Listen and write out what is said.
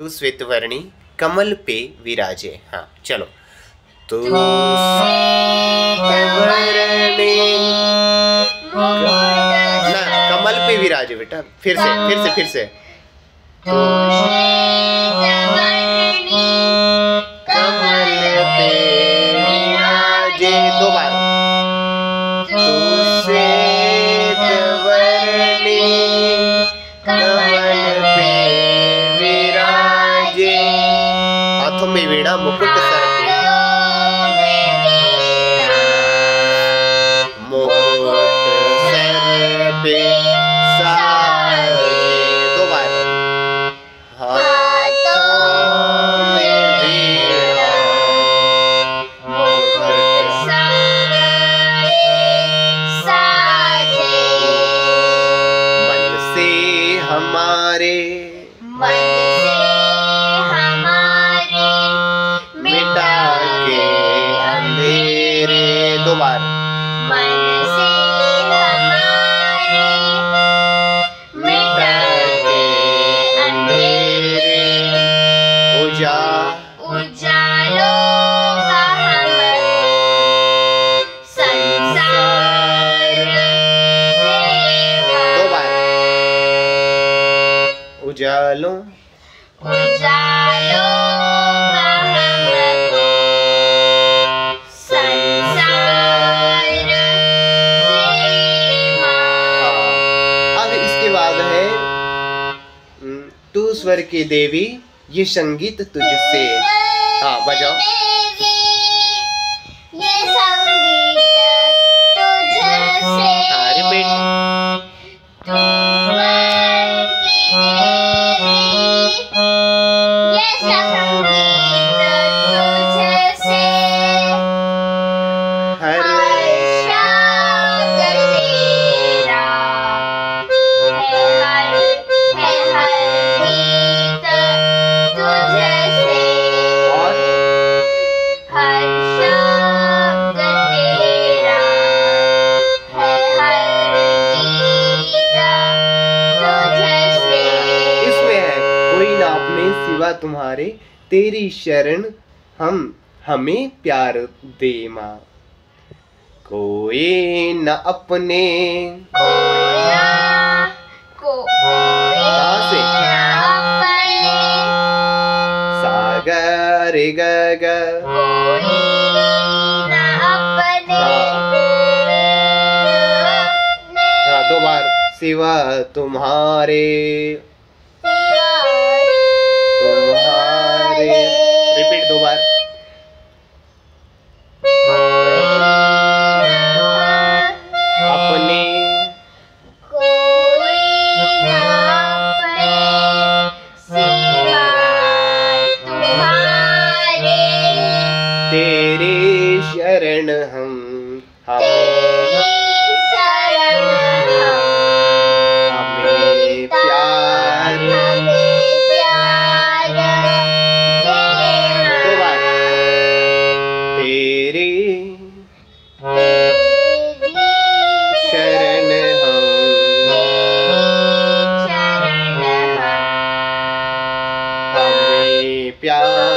तू श्वेतवर्णी कमल पे विराजे। हाँ चलो। तू श्वेतवर्णी ना कमल पे विराजे बेटा, फिर से तू कमल पे विराजे, दो बार। तू श्वेतवर्णी कमल पे विराजे, हाथों में वीणा मुकुट सर पे, मुकुट सर पे साजे, दो बार। हाथों में वीणा मुकुट साजे, मन से हमारे मिटा के अंधेरे, दो बार। मन से हमारे मिटा के अंधेरे, उजालों का संसार देगा, दो बार। उजालों संसार देवा। अब इसके बाद है तू स्वर की देवी ये संगीत तुझसे। हाँ बजाओ। ये संगीत तुझसे, हाँ रिपीट। तू स्वर की देवी ये संगीत तुझसे, हर शब्द तेरा है, हर गीत तुझसे, और हर शब्द तेरा है, हर गीत तुझसे। इसमें है कोई ना अपने सिवा तुम्हारे, तेरी शरण हमें प्यार दे माँ। कोई न अपने, सागर गग, दो बार। सिवा तुम्हारे, रिपीट दो बार। अपने तेरी शरण हमें प्यार, दो बार। तेरी शरण हमें प्यार